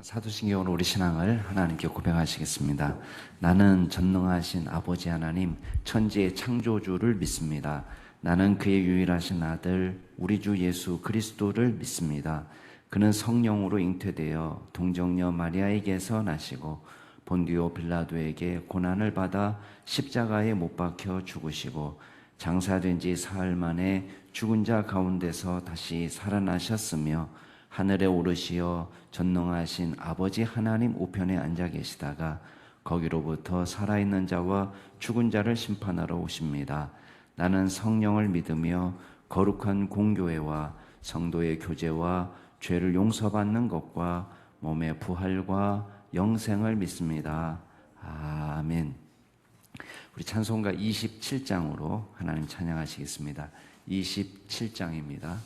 사도신경으로 우리 신앙을 하나님께 고백하시겠습니다. 나는 전능하신 아버지 하나님, 천지의 창조주를 믿습니다. 나는 그의 유일하신 아들, 우리 주 예수 그리스도를 믿습니다. 그는 성령으로 잉태되어 동정녀 마리아에게서 나시고 본디오 빌라도에게 고난을 받아 십자가에 못 박혀 죽으시고 장사된 지 사흘 만에 죽은 자 가운데서 다시 살아나셨으며 하늘에 오르시어 전능하신 아버지 하나님 우편에 앉아 계시다가 거기로부터 살아있는 자와 죽은 자를 심판하러 오십니다. 나는 성령을 믿으며 거룩한 공교회와 성도의 교제와 죄를 용서받는 것과 몸의 부활과 영생을 믿습니다. 아멘. 우리 찬송가 27장으로 하나님 찬양하시겠습니다. 27장입니다.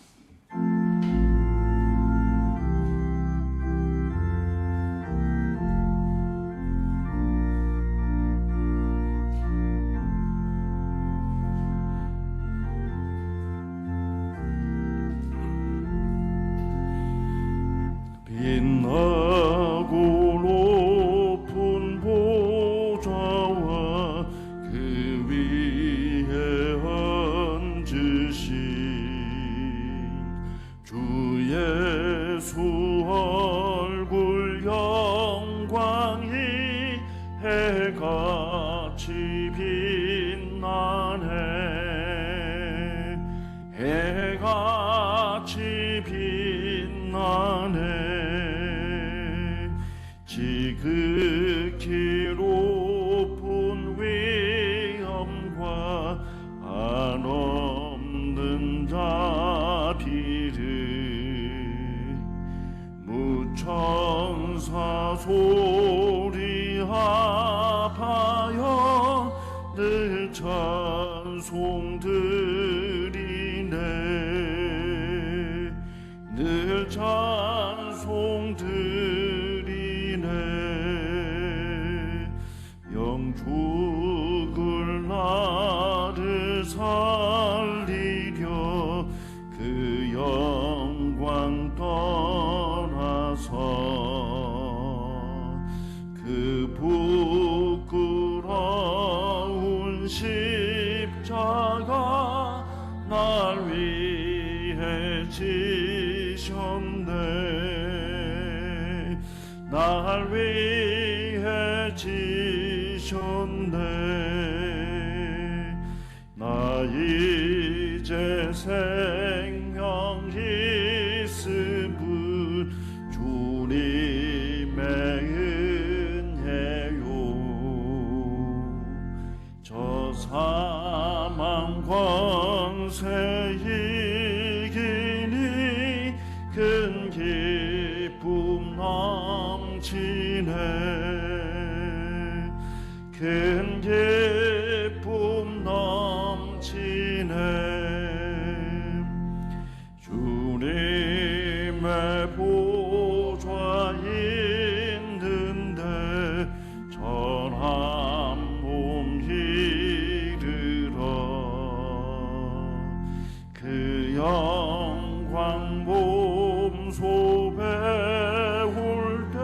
빛나고 높은 보좌와 그 위에 앉으신 주 예수 얼굴 영광이 해같이 빛나네. 해같이 빛나네. 지극히 높은 위엄과 한없는 자비를 무천사 소리하여 늘 찬송드리네. 늘 찬송드리네. 영죽을 나를 살리려 그 영광 떠나서 그 부끄러운 십자가 날 위해 지셨네. 날 위해 지셨네. 나 이제 생명 있음을 주님의 은혜요. 저 사망 권세 이기니 큰 기쁨 넘치네. 큰 기쁨 넘치네. 주님의 보좌 있는데 전한 몸 이르러 그 영광 몸소 배울 때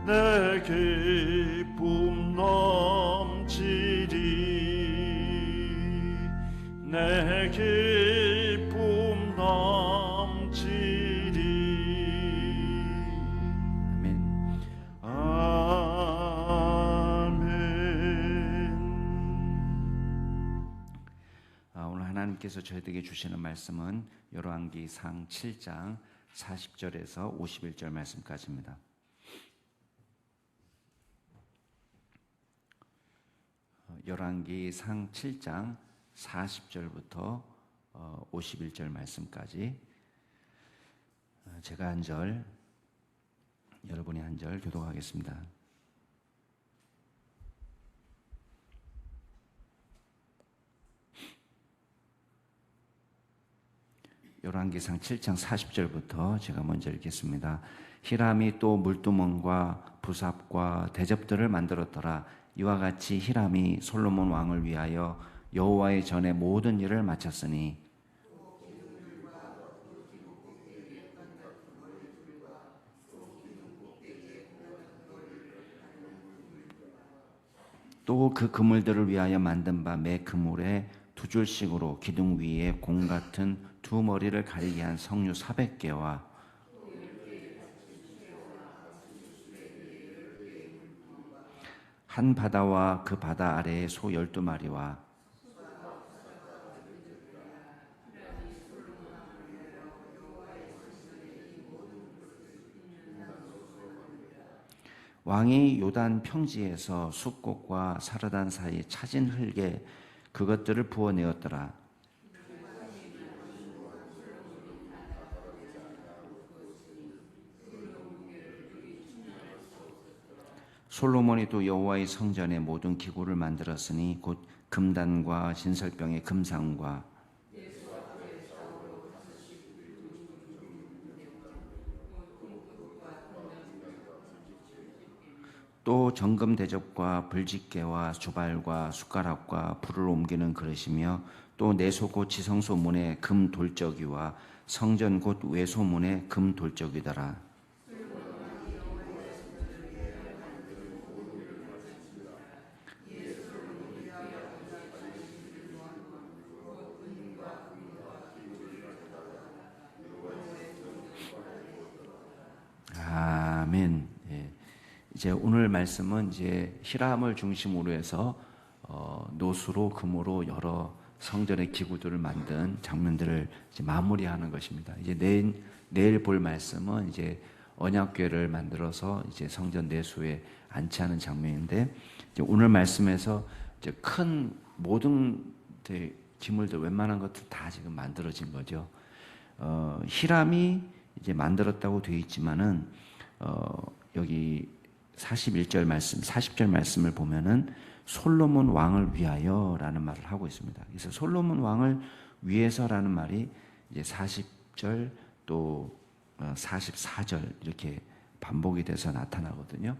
내 기쁨 넘치리. 내 기쁨 넘치리. 아멘. 아멘. 오늘 하나님께서 저희에게 주시는 말씀은 열왕기상 7장 40절에서 51절 말씀까지입니다. 열왕기상 7장 40절부터 51절 말씀까지 제가 한 절, 여러분이 한 절 교독하겠습니다. 열왕기상 7장 40절부터 제가 먼저 읽겠습니다. 히람이 또 물두멍과 부삽과 대접들을 만들었더라. 이와 같이 히람이 솔로몬 왕을 위하여 여호와의 전에 모든 일을 마쳤으니 또 그 그물들을 위하여 만든 바 매 그물에 두 줄씩으로 기둥 위에 공 같은 두 머리를 가리게 한 석류 400개와 한 바다와 그 바다 아래에 소 12마리와 왕이 요단 평지에서 숫꽃과 사르단 사이 차진 흙에 그것들을 부어내었더라. 솔로몬이 또 여호와의 성전에 모든 기구를 만들었으니 곧 금단과 진설병의 금상과 또 정금 대접과 불집게와 주발과 숟가락과 불을 옮기는 그릇이며 또 내소 곧 지성소 문의 금 돌적이와 성전 곧 외소 문의 금 돌적이더라. 아멘. 예. 이제 오늘 말씀은 이제 히람을 중심으로 해서 노수로 금으로 여러 성전의 기구들을 만든 장면들을 이제 마무리하는 것입니다. 이제 내일 볼 말씀은 이제 언약궤를 만들어서 이제 성전 내수에 안치하는 장면인데 이제 오늘 말씀에서 이제 큰 모든 기물들 웬만한 것들 다 지금 만들어진 거죠. 히람이 이제 만들었다고 되어 있지만은 여기 41절 말씀, 40절 말씀을 보면은 솔로몬 왕을 위하여라는 말을 하고 있습니다. 그래서 솔로몬 왕을 위해서라는 말이 이제 40절 또 44절 이렇게 반복이 돼서 나타나거든요.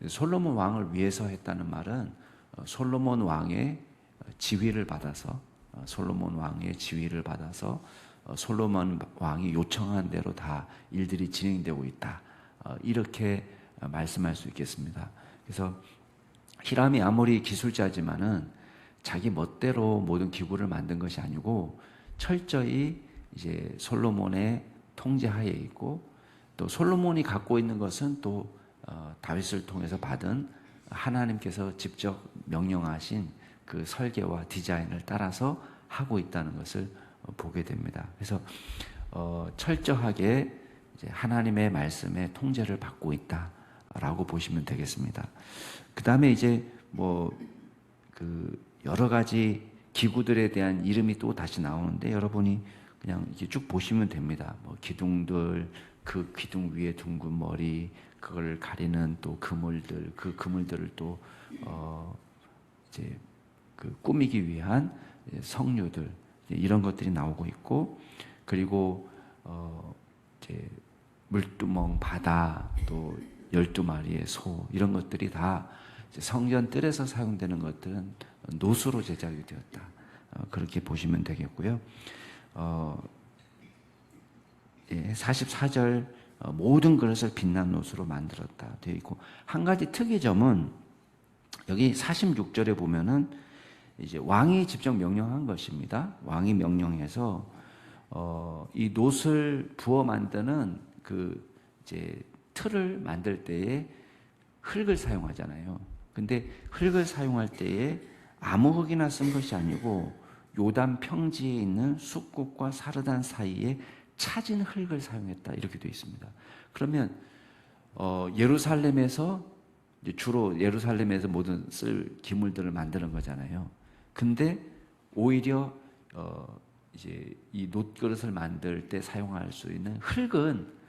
솔로몬 왕을 위해서 했다는 말은 솔로몬 왕의 지위를 받아서 솔로몬 왕이 요청한 대로 다 일들이 진행되고 있다. 이렇게 말씀할 수 있겠습니다. 그래서 히람이 아무리 기술자지만은 자기 멋대로 모든 기구를 만든 것이 아니고 철저히 이제 솔로몬의 통제하에 있고 또 솔로몬이 갖고 있는 것은 또 다윗을 통해서 받은 하나님께서 직접 명령하신 그 설계와 디자인을 따라서 하고 있다는 것을 보게 됩니다. 그래서 철저하게 이제 하나님의 말씀에 통제를 받고 있다라고 보시면 되겠습니다. 그 다음에 이제 그 여러 가지 기구들에 대한 이름이 또 다시 나오는데 여러분이 그냥 이렇게 쭉 보시면 됩니다. 기둥들, 그 기둥 위에 둥근 머리, 그걸 가리는 또 그물들, 그 그물들을 또 이제 그 꾸미기 위한 성류들 이런 것들이 나오고 있고 그리고 이제 물두멍, 바다, 또 12마리의 소 이런 것들이 다 성전 뜰에서 사용되는 것들은 노수로 제작이 되었다. 그렇게 보시면 되겠고요. 44절 모든 그릇을 빛난 노수로 만들었다 되어 있고 한 가지 특이점은 여기 46절에 보면은 이제 왕이 직접 명령한 것입니다. 왕이 명령해서 이 노를 부어 만드는 그 이제 틀을 만들 때에 흙을 사용하잖아요. 근데 흙을 사용할 때에 아무 흙이나 쓴 것이 아니고 요단 평지에 있는 숫꽃과 사르단 사이에 차진 흙을 사용했다 이렇게 되어 있습니다. 그러면 예루살렘에서 주로 예루살렘에서 모든 쓸 기물들을 만드는 거잖아요. 근데 오히려 이제 이 놋그릇을 만들 때 사용할 수 있는 흙은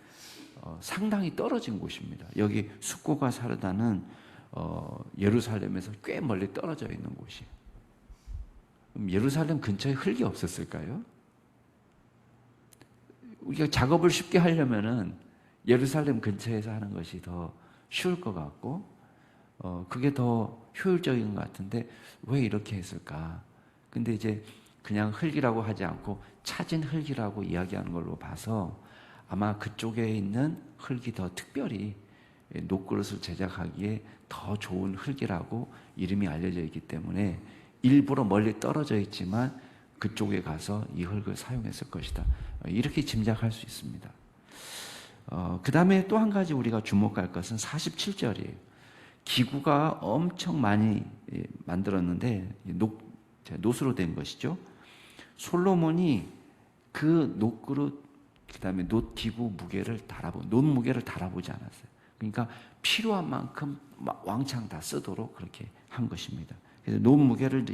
상당히 떨어진 곳입니다. 여기 숫꽃과 사르다는 예루살렘에서 꽤 멀리 떨어져 있는 곳이에요. 그럼 예루살렘 근처에 흙이 없었을까요? 우리가 작업을 쉽게 하려면은 예루살렘 근처에서 하는 것이 더 쉬울 것 같고 그게 더 효율적인 것 같은데 왜 이렇게 했을까? 근데 이제 그냥 흙이라고 하지 않고 차진 흙이라고 이야기하는 걸로 봐서 아마 그쪽에 있는 흙이 더 특별히 녹그릇을 제작하기에 더 좋은 흙이라고 이름이 알려져 있기 때문에 일부러 멀리 떨어져 있지만 그쪽에 가서 이 흙을 사용했을 것이다. 이렇게 짐작할 수 있습니다. 그 다음에 또 한 가지 우리가 주목할 것은 47절이에요. 기구가 엄청 많이 만들었는데 놋으로 된 것이죠. 솔로몬이 그 놋그릇, 그 다음에 놋기구 무게를 놋 무게를 달아보지 않았어요. 그러니까 필요한 만큼 왕창 다 쓰도록 그렇게 한 것입니다. 그래서 놋 무게를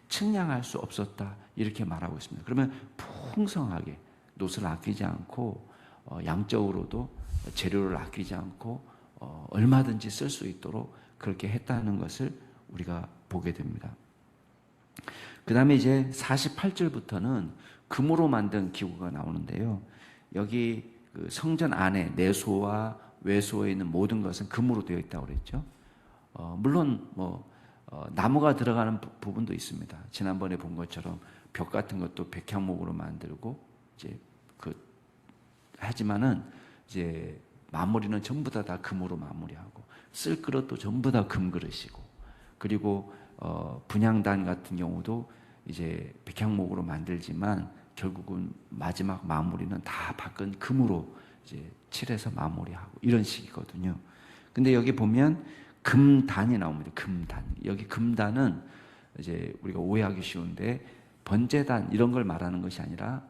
측량할 수 없었다 이렇게 말하고 있습니다. 그러면 풍성하게 놋을 아끼지 않고 양적으로도 재료를 아끼지 않고 얼마든지 쓸 수 있도록 그렇게 했다는 것을 우리가 보게 됩니다. 그 다음에 이제 48절부터는 금으로 만든 기구가 나오는데요. 여기 그 성전 안에 내소와 외소에 있는 모든 것은 금으로 되어 있다고 그랬죠. 물론 나무가 들어가는 부분도 있습니다. 지난번에 본 것처럼 벽 같은 것도 백향목으로 만들고 이제 하지만은 이제 마무리는 전부 다 금으로 마무리하고 쓸 그릇도 전부 다 금그릇이고 그리고 분향단 같은 경우도 이제 백향목으로 만들지만 결국은 마지막 마무리는 다 박은 금으로 이제 칠해서 마무리하고 이런 식이거든요. 근데 여기 보면 금단이 나옵니다. 금단. 여기 금단은 이제 우리가 오해하기 쉬운데 번제단 이런 걸 말하는 것이 아니라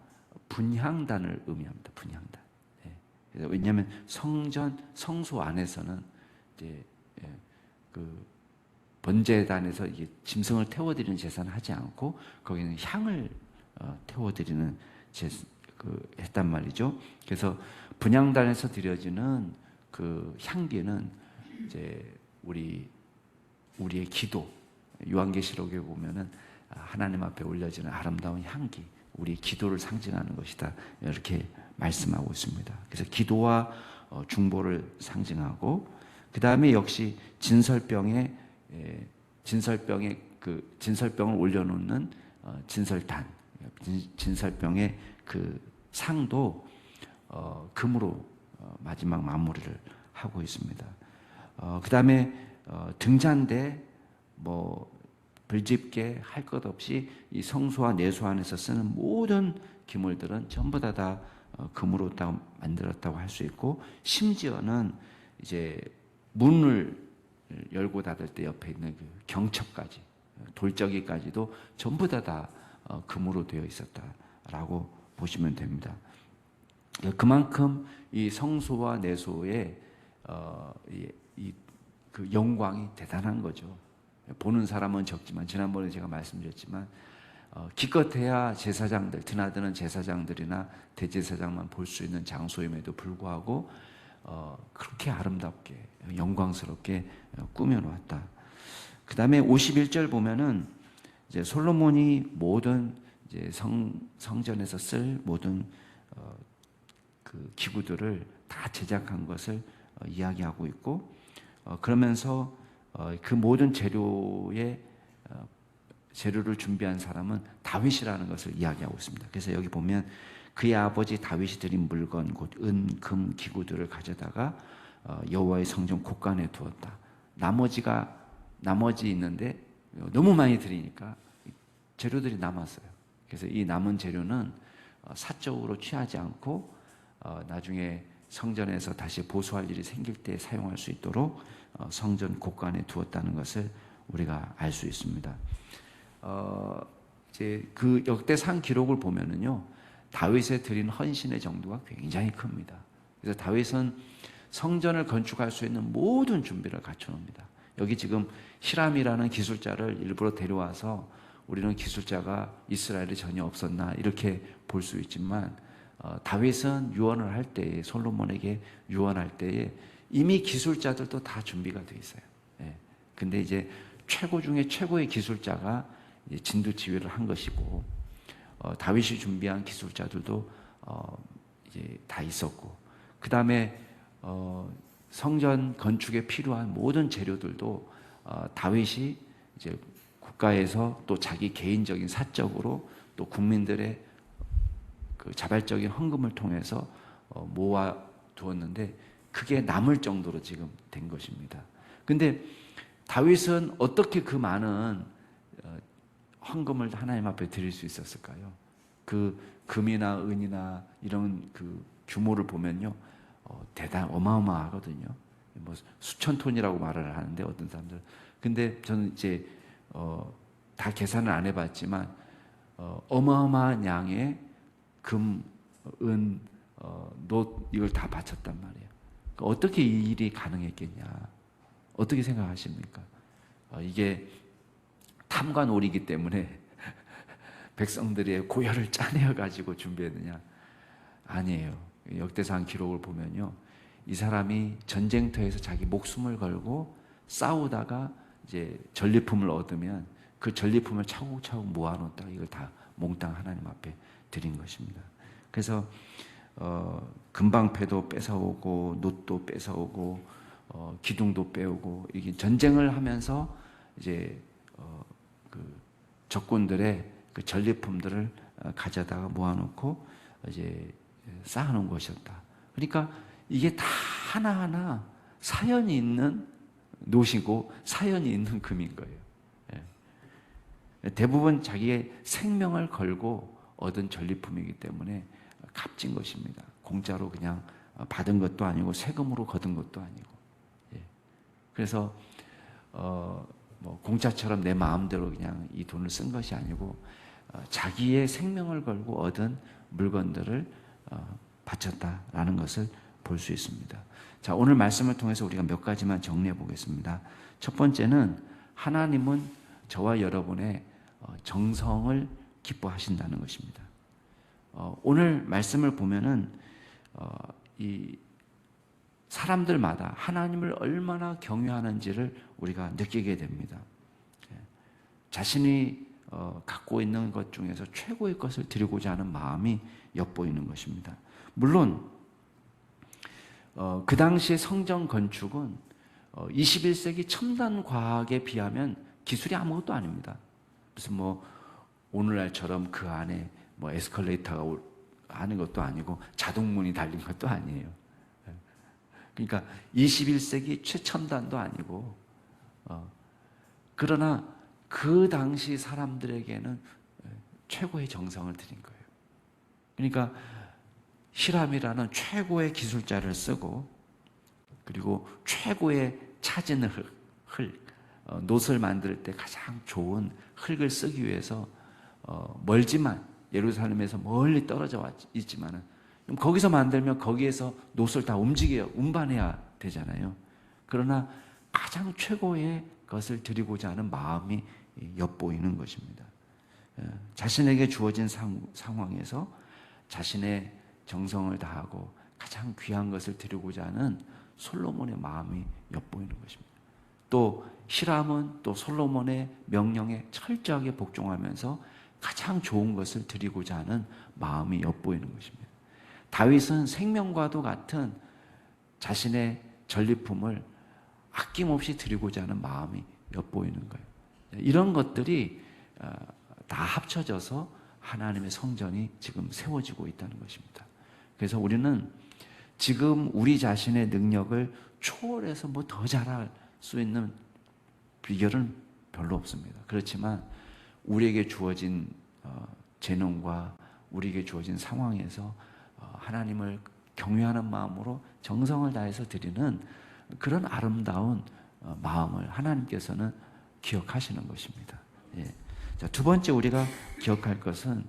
분향단을 의미합니다. 분향단. 네. 왜냐하면 성소 안에서는 이제 그 번제단에서 이게 짐승을 태워드리는 제사는 하지 않고 거기는 향을 태워드리는 했단 말이죠. 그래서 분향단에서 드려지는 그 향기는 이제 우리의 기도, 요한계시록에 보면은 하나님 앞에 올려지는 아름다운 향기, 우리의 기도를 상징하는 것이다 이렇게 말씀하고 있습니다. 그래서 기도와 중보를 상징하고 그 다음에 역시 진설병을 올려놓는 진설단, 진설병의 그 상도 금으로 마지막 마무리를 하고 있습니다. 그 다음에 등잔대, 불집게 할 것 없이 이 성소와 내소 안에서 쓰는 모든 기물들은 전부 다 금으로 만들었다고 할 수 있고 심지어는 이제 문을 열고 닫을 때 옆에 있는 그 경첩까지 돌적이까지도 전부 다 금으로 되어 있었다라고 보시면 됩니다. 그만큼 이 성소와 내소의 그 영광이 대단한 거죠. 보는 사람은 적지만 지난번에 제가 말씀드렸지만 기껏해야 제사장들, 드나드는 제사장들이나 대제사장만 볼 수 있는 장소임에도 불구하고 그렇게 아름답게 영광스럽게 꾸며놓았다. 그 다음에 51절 보면은 이제 솔로몬이 모든 이제 성전에서 쓸 모든 그 기구들을 다 제작한 것을 이야기하고 있고 그러면서 그 모든 재료를 준비한 사람은 다윗이라는 것을 이야기하고 있습니다. 그래서 여기 보면 그의 아버지 다윗이 드린 물건 곧 은, 금, 기구들을 가져다가 여호와의 성전 곳간에 두었다. 나머지 있는데 너무 많이 드리니까 재료들이 남았어요. 그래서 이 남은 재료는 사적으로 취하지 않고 나중에 성전에서 다시 보수할 일이 생길 때 사용할 수 있도록 성전 곳간에 두었다는 것을 우리가 알 수 있습니다. 이제 그 역대상 기록을 보면은요, 다윗의 드린 헌신의 정도가 굉장히 큽니다. 그래서 다윗은 성전을 건축할 수 있는 모든 준비를 갖춰놓습니다. 여기 지금 히람이라는 기술자를 일부러 데려와서 우리는 기술자가 이스라엘에 전혀 없었나 이렇게 볼 수 있지만 다윗은 유언을 할 때에 솔로몬에게 유언할 때에 이미 기술자들도 다 준비가 돼 있어요. 예. 근데 이제 최고 중에 최고의 기술자가 이제 진두지휘를 한 것이고 다윗이 준비한 기술자들도 이제 다 있었고 그 다음에 성전 건축에 필요한 모든 재료들도 다윗이 이제 국가에서 또 자기 개인적인 사적으로 또 국민들의 그 자발적인 헌금을 통해서 모아 두었는데 그게 남을 정도로 지금 된 것입니다. 근데 다윗은 어떻게 그 많은 헌금을 하나님 앞에 드릴 수 있었을까요? 그 금이나 은이나 이런 그 규모를 보면요, 어마어마하거든요. 뭐 수천 톤이라고 말을 하는데 어떤 사람들. 근데 저는 이제 다 계산을 안 해봤지만 어마어마한 양의 금, 은, 노 이걸 다 바쳤단 말이에요. 그러니까 어떻게 이 일이 가능했겠냐? 어떻게 생각하십니까? 이게 탐관오리이기 때문에 백성들의 고열을 짜내어 가지고 준비했느냐? 아니에요. 역대상 기록을 보면요, 이 사람이 전쟁터에서 자기 목숨을 걸고 싸우다가 이제 전리품을 얻으면 그 전리품을 차곡차곡 모아놓다가 이걸 다 몽땅 하나님 앞에 드린 것입니다. 그래서 금방패도 뺏어오고 놋도 뺏어오고 기둥도 빼오고, 이게 전쟁을 하면서 이제 그 적군들의 그 전리품들을 가져다가 모아놓고 이제 쌓아놓은 것이었다. 그러니까 이게 다 하나하나 사연이 있는 노시고 사연이 있는 금인 거예요. 대부분 자기의 생명을 걸고 얻은 전리품이기 때문에 값진 것입니다. 공짜로 그냥 받은 것도 아니고 세금으로 거둔 것도 아니고. 그래서 뭐 공짜처럼 내 마음대로 그냥 이 돈을 쓴 것이 아니고 자기의 생명을 걸고 얻은 물건들을 바쳤다라는 것을 볼 수 있습니다. 자, 오늘 말씀을 통해서 우리가 몇 가지만 정리해 보겠습니다. 첫 번째는 하나님은 저와 여러분의 정성을 기뻐하신다는 것입니다. 오늘 말씀을 보면은 이 사람들마다 하나님을 얼마나 경외하는지를 우리가 느끼게 됩니다. 자신이 갖고 있는 것 중에서 최고의 것을 드리고자 하는 마음이 엿보이는 것입니다. 물론 그 당시의 성전 건축은 21세기 첨단 과학에 비하면 기술이 아무것도 아닙니다. 무슨 뭐 오늘날처럼 그 안에 뭐 에스컬레이터가 하는 것도 아니고 자동문이 달린 것도 아니에요. 그러니까 21세기 최첨단도 아니고, 그러나 그 당시 사람들에게는 최고의 정성을 드린 거예요. 그러니까 히람이라는 최고의 기술자를 쓰고, 그리고 최고의 찾은 놋을 만들 때 가장 좋은 흙을 쓰기 위해서 멀지만, 예루살렘에서 멀리 떨어져 있지만은 거기서 만들면 거기에서 놋을 다 움직여야, 운반해야 되잖아요. 그러나 가장 최고의 것을 드리고자 하는 마음이 엿보이는 것입니다. 자신에게 주어진 상황에서 자신의 정성을 다하고 가장 귀한 것을 드리고자 하는 솔로몬의 마음이 엿보이는 것입니다. 또 히람은 또 솔로몬의 명령에 철저하게 복종하면서 가장 좋은 것을 드리고자 하는 마음이 엿보이는 것입니다. 다윗은 생명과도 같은 자신의 전리품을 아낌없이 드리고자 하는 마음이 엿보이는 거예요. 이런 것들이 다 합쳐져서 하나님의 성전이 지금 세워지고 있다는 것입니다. 그래서 우리는 지금 우리 자신의 능력을 초월해서 뭐 더 잘할 수 있는 비결은 별로 없습니다. 그렇지만 우리에게 주어진 재능과 우리에게 주어진 상황에서 하나님을 경외하는 마음으로 정성을 다해서 드리는 그런 아름다운 마음을 하나님께서는 기억하시는 것입니다. 자, 두 번째 우리가 기억할 것은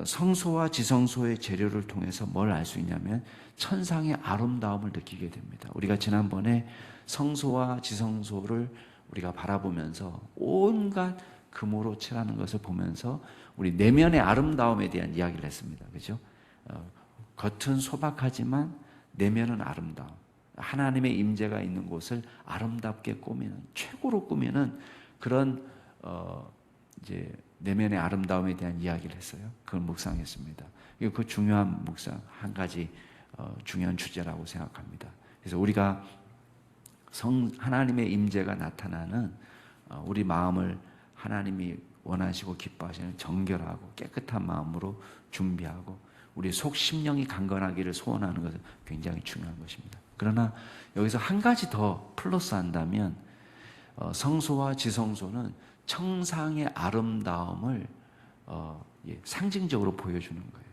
성소와 지성소의 재료를 통해서 뭘 알 수 있냐면 천상의 아름다움을 느끼게 됩니다. 우리가 지난번에 성소와 지성소를 우리가 바라보면서 온갖 금으로 칠하는 것을 보면서 우리 내면의 아름다움에 대한 이야기를 했습니다. 그렇죠? 겉은 소박하지만 내면은 아름다움. 하나님의 임재가 있는 곳을 아름답게 꾸미는, 최고로 꾸미는 그런 이제 내면의 아름다움에 대한 이야기를 했어요. 그걸 묵상했습니다. 그 중요한 묵상 한 가지 중요한 주제라고 생각합니다. 그래서 우리가 하나님의 임재가 나타나는 우리 마음을 하나님이 원하시고 기뻐하시는 정결하고 깨끗한 마음으로 준비하고 우리 속 심령이 강건하기를 소원하는 것은 굉장히 중요한 것입니다. 그러나 여기서 한 가지 더 플러스 한다면 성소와 지성소는 청상의 아름다움을 상징적으로 보여주는 거예요.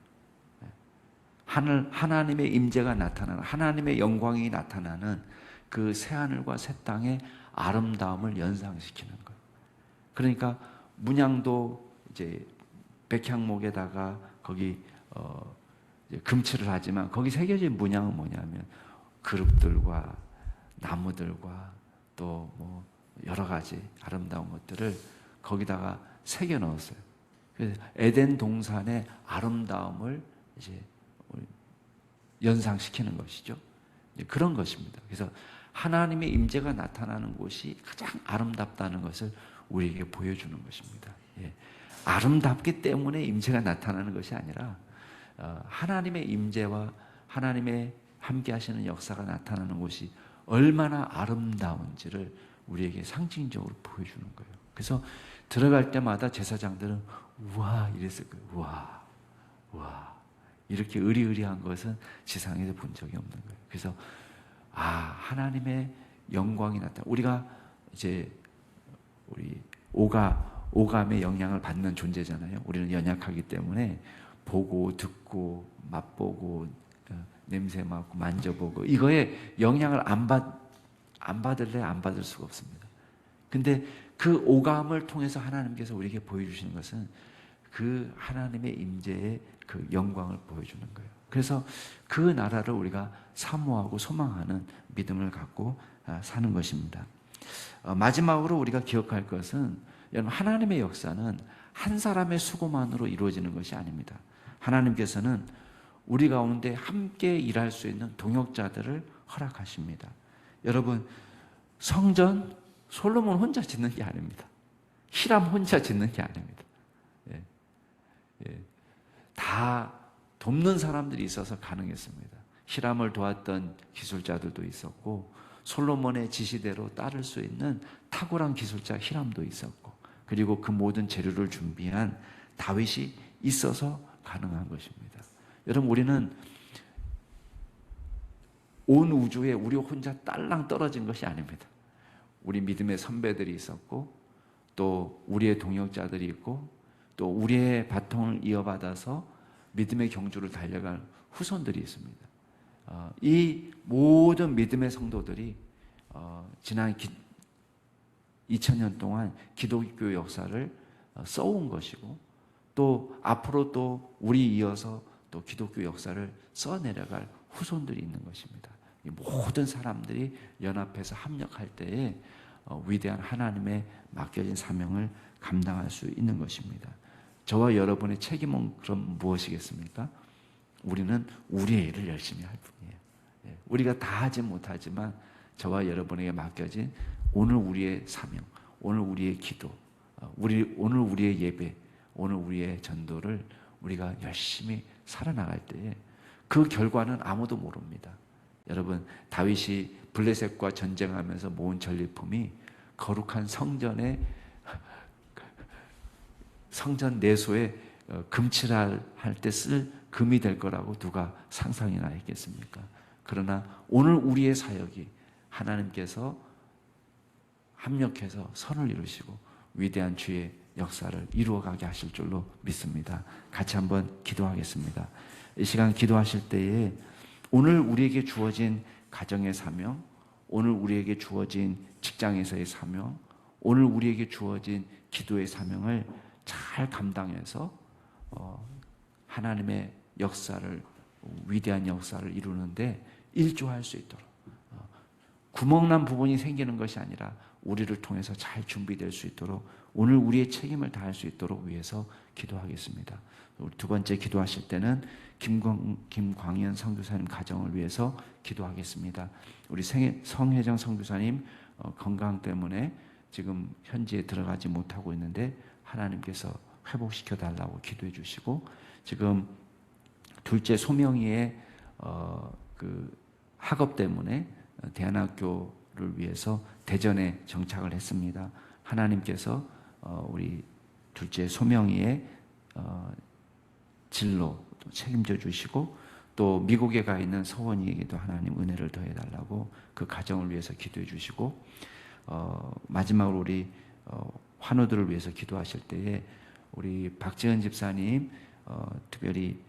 하나님의 임재가 나타나는, 하나님의 영광이 나타나는 그 새하늘과 새 땅의 아름다움을 연상시키는 거예요. 그러니까 문양도 이제 백향목에다가 거기 이제 금칠을 하지만 거기 새겨진 문양은 뭐냐면 그룹들과 나무들과 또 뭐 여러 가지 아름다운 것들을 거기다가 새겨 넣었어요. 그래서 에덴 동산의 아름다움을 이제 연상시키는 것이죠. 그런 것입니다. 그래서 하나님의 임재가 나타나는 곳이 가장 아름답다는 것을 우리에게 보여주는 것입니다. 아름답기 때문에 임재가 나타나는 것이 아니라 하나님의 임재와 하나님의 함께 하시는 역사가 나타나는 곳이 얼마나 아름다운지를 우리에게 상징적으로 보여주는 거예요. 그래서 들어갈 때마다 제사장들은 우와 이랬을 거예요. 우와 이렇게 의리의리한 것은 지상에서 본 적이 없는 거예요. 그래서 하나님의 영광이 나타나. 우리가 이제 우리 오감의 영향을 받는 존재잖아요. 우리는 연약하기 때문에 보고 듣고 맛보고 냄새 맡고 만져보고 이거에 영향을 안 받을래 안 받을 수가 없습니다. 근데 그 오감을 통해서 하나님께서 우리에게 보여주시는 것은 그 하나님의 임재의 그 영광을 보여주는 거예요. 그래서 그 나라를 우리가 사모하고 소망하는 믿음을 갖고 사는 것입니다. 마지막으로 우리가 기억할 것은 여러분, 하나님의 역사는 한 사람의 수고만으로 이루어지는 것이 아닙니다. 하나님께서는 우리 가운데 함께 일할 수 있는 동역자들을 허락하십니다. 여러분, 성전 솔로몬 혼자 짓는 게 아닙니다. 히람 혼자 짓는 게 아닙니다. 다 돕는 사람들이 있어서 가능했습니다. 히람을 도왔던 기술자들도 있었고 솔로몬의 지시대로 따를 수 있는 탁월한 기술자 히람도 있었고 그리고 그 모든 재료를 준비한 다윗이 있어서 가능한 것입니다. 여러분, 우리는 온 우주에 우리 혼자 딸랑 떨어진 것이 아닙니다. 우리 믿음의 선배들이 있었고 또 우리의 동역자들이 있고 또 우리의 바통을 이어받아서 믿음의 경주를 달려갈 후손들이 있습니다. 이 모든 믿음의 성도들이 지난 2000년 동안 기독교 역사를 써온 것이고 또 앞으로 또 우리 이어서 또 기독교 역사를 써내려갈 후손들이 있는 것입니다. 이 모든 사람들이 연합해서 합력할 때에 위대한 하나님의 맡겨진 사명을 감당할 수 있는 것입니다. 저와 여러분의 책임은 그럼 무엇이겠습니까? 우리는 우리의 일을 열심히 할 뿐이에요. 우리가 다 하지 못하지만 저와 여러분에게 맡겨진 오늘 우리의 사명, 오늘 우리의 기도, 오늘 우리의 예배, 오늘 우리의 전도를 우리가 열심히 살아나갈 때에 그 결과는 아무도 모릅니다. 여러분, 다윗이 블레셋과 전쟁하면서 모은 전리품이 거룩한 성전 내소에 금칠할 때 쓸 금이 될 거라고 누가 상상이나 했겠습니까? 그러나 오늘 우리의 사역이 하나님께서 합력해서 선을 이루시고 위대한 주의 역사를 이루어가게 하실 줄로 믿습니다. 같이 한번 기도하겠습니다. 이 시간 기도하실 때에 오늘 우리에게 주어진 가정의 사명, 오늘 우리에게 주어진 직장에서의 사명, 오늘 우리에게 주어진 기도의 사명을 잘 감당해서 하나님의 역사를, 위대한 역사를 이루는데 일조할 수 있도록, 구멍난 부분이 생기는 것이 아니라 우리를 통해서 잘 준비될 수 있도록 오늘 우리의 책임을 다할 수 있도록 위해서 기도하겠습니다. 두 번째 기도하실 때는 김광현 선교사님 가정을 위해서 기도하겠습니다. 우리 성혜정 선교사님 건강 때문에 지금 현지에 들어가지 못하고 있는데 하나님께서 회복시켜 달라고 기도해 주시고, 지금 둘째 소명이의 그 학업 때문에 대안학교를 위해서 대전에 정착을 했습니다. 하나님께서 우리 둘째 소명이의 진로, 또 책임져 주시고 또 미국에 가 있는 서원이에게도 하나님 은혜를 더해 달라고 그 가정을 위해서 기도해 주시고 마지막으로 우리 환우들을 위해서 기도하실 때에 우리 박지은 집사님 특별히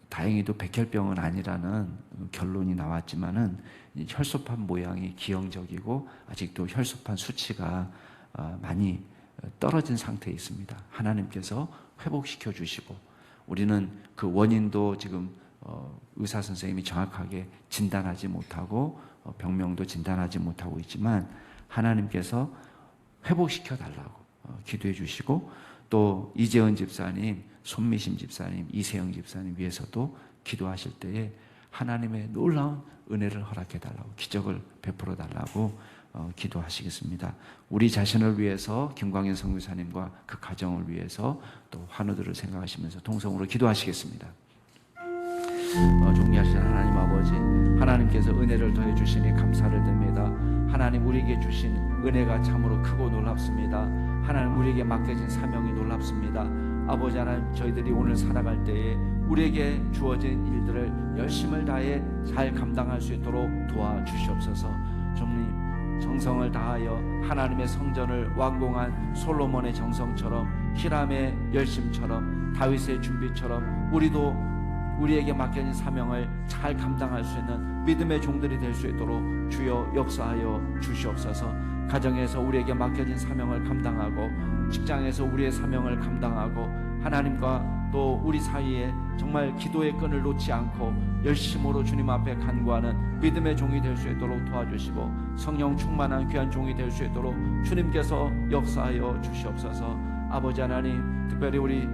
다행히도 백혈병은 아니라는 결론이 나왔지만은 혈소판 모양이 기형적이고 아직도 혈소판 수치가 많이 떨어진 상태에 있습니다. 하나님께서 회복시켜 주시고 우리는 그 원인도 지금 의사 선생님이 정확하게 진단하지 못하고 병명도 진단하지 못하고 있지만 하나님께서 회복시켜 달라고 기도해 주시고 또 이재은 집사님, 손미심 집사님, 이세영 집사님 위해서도 기도하실 때에 하나님의 놀라운 은혜를 허락해 달라고 기적을 베풀어 달라고 기도하시겠습니다. 우리 자신을 위해서 김광현 선교사님과 그 가정을 위해서 또 환우들을 생각하시면서 동성으로 기도하시겠습니다. 존귀하신 하나님 아버지, 하나님께서 은혜를 더해 주시니 감사를 드립니다. 하나님 우리에게 주신 은혜가 참으로 크고 놀랍습니다. 하나님 우리에게 맡겨진 사명이 놀랍습니다. 아버지 하나님, 저희들이 오늘 살아갈 때에 우리에게 주어진 일들을 열심을 다해 잘 감당할 수 있도록 도와주시옵소서. 주님, 정성을 다하여 하나님의 성전을 완공한 솔로몬의 정성처럼, 히람의 열심처럼, 다윗의 준비처럼 우리에게 맡겨진 사명을 잘 감당할 수 있는 믿음의 종들이 될 수 있도록 주여 역사하여 주시옵소서. 가정에서 우리에게 맡겨진 사명을 감당하고, 직장에서 우리의 사명을 감당하고, 하나님과 또 우리 사이에 정말 기도의 끈을 놓지 않고 열심으로 주님 앞에 간구하는 믿음의 종이 될 수 있도록 도와주시고, 성령 충만한 귀한 종이 될 수 있도록 주님께서 역사하여 주시옵소서. 아버지 하나님, 특별히 우리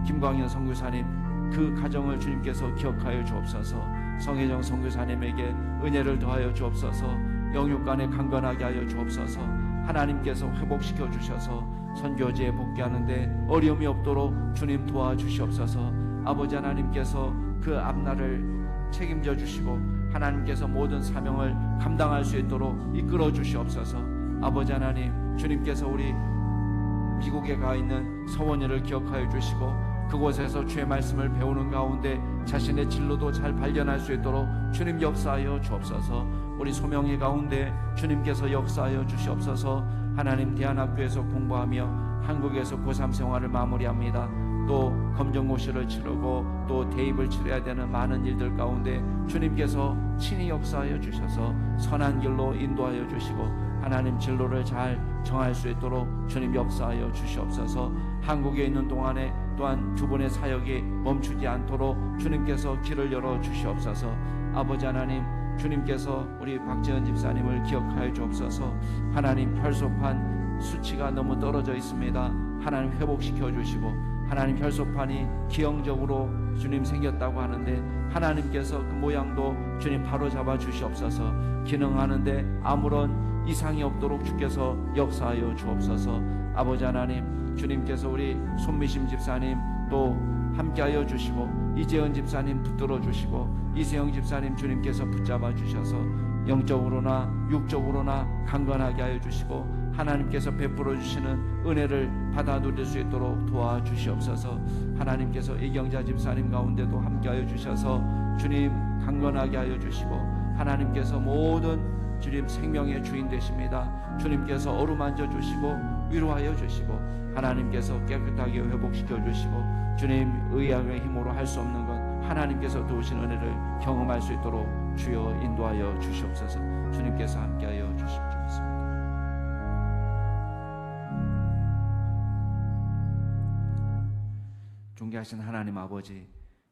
김광현 선교사님 그 가정을 주님께서 기억하여 주옵소서. 성혜정 선교사님에게 은혜를 더하여 주옵소서. 영육간에 강건하게 하여 주옵소서. 하나님께서 회복시켜 주셔서 선교지에 복귀하는데 어려움이 없도록 주님 도와주시옵소서. 아버지 하나님께서 그 앞날을 책임져 주시고 하나님께서 모든 사명을 감당할 수 있도록 이끌어 주시옵소서. 아버지 하나님, 주님께서 우리 미국에 가 있는 서원이를 기억하여 주시고 그곳에서 주의 말씀을 배우는 가운데 자신의 진로도 잘 발견할 수 있도록 주님 역사하여 주옵소서. 우리 소명의 가운데 주님께서 역사하여 주시옵소서. 하나님, 대안학교에서 공부하며 한국에서 고3 생활을 마무리합니다. 또 검정고시를 치르고 또 대입을 치러야 되는 많은 일들 가운데 주님께서 친히 역사하여 주셔서 선한 길로 인도하여 주시고 하나님 진로를 잘 정할 수 있도록 주님 역사하여 주시옵소서. 한국에 있는 동안에 또한 두 분의 사역이 멈추지 않도록 주님께서 길을 열어 주시옵소서. 아버지 하나님, 주님께서 우리 박지은 집사님을 기억하여 주옵소서. 하나님, 혈소판 수치가 너무 떨어져 있습니다. 하나님 회복시켜 주시고, 하나님 혈소판이 기형적으로 주님 생겼다고 하는데 하나님께서 그 모양도 주님 바로 잡아 주시옵소서. 기능하는데 아무런 이상이 없도록 주께서 역사하여 주옵소서. 아버지 하나님, 주님께서 우리 손미심 집사님 또 함께하여 주시고 이재은 집사님 붙들어 주시고 이세영 집사님 주님께서 붙잡아 주셔서 영적으로나 육적으로나 강건하게 하여 주시고 하나님께서 베풀어 주시는 은혜를 받아 누릴 수 있도록 도와주시옵소서. 하나님께서 이경자 집사님 가운데도 함께하여 주셔서 주님 강건하게 하여 주시고 하나님께서 모든 주님 생명의 주인 되십니다. 주님께서 어루만져 주시고 위로하여 주시고 하나님께서 깨끗하게 회복시켜 주시고 주님 의학의 힘으로 할 수 없는 것 하나님께서 도우신 은혜를 경험할 수 있도록 주여 인도하여 주시옵소서. 주님께서 함께하여 주시옵소서. 존귀하신 하나님 아버지,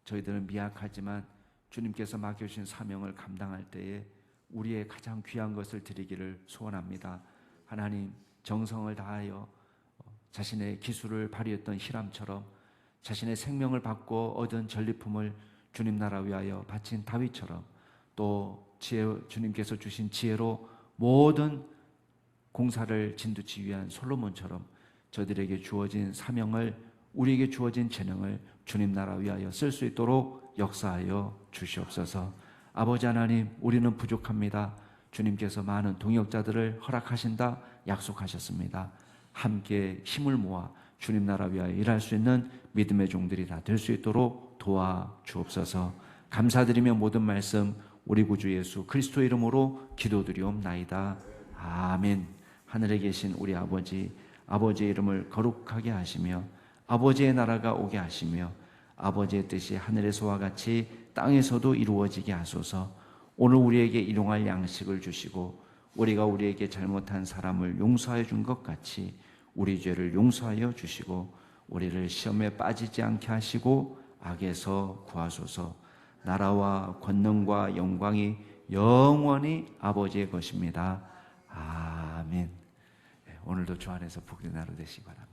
저희들은 미약하지만 주님께서 맡겨주신 사명을 감당할 때에 우리의 가장 귀한 것을 드리기를 소원합니다. 하나님, 정성을 다하여 자신의 기술을 발휘했던 히람처럼 자신의 생명을 받고 얻은 전리품을 주님 나라 위하여 바친 다윗처럼 또 주님께서 주신 지혜로 모든 공사를 진두치 위한 솔로몬처럼 저들에게 주어진 사명을, 우리에게 주어진 재능을 주님 나라 위하여 쓸 수 있도록 역사하여 주시옵소서. 아버지 하나님, 우리는 부족합니다. 주님께서 많은 동역자들을 허락하신다 약속하셨습니다. 함께 힘을 모아 주님 나라 위하여 일할 수 있는 믿음의 종들이 다 될 수 있도록 도와주옵소서. 감사드리며 모든 말씀 우리 구주 예수 그리스도 이름으로 기도드리옵나이다. 아멘. 하늘에 계신 우리 아버지, 아버지의 이름을 거룩하게 하시며 아버지의 나라가 오게 하시며 아버지의 뜻이 하늘에서와 같이 땅에서도 이루어지게 하소서. 오늘 우리에게 일용할 양식을 주시고 우리가 우리에게 잘못한 사람을 용서하여 준 것 같이 우리 죄를 용서하여 주시고 우리를 시험에 빠지지 않게 하시고 악에서 구하소서. 나라와 권능과 영광이 영원히 아버지의 것입니다. 아멘. 오늘도 주 안에서 복된 하루 되시기 바랍니다.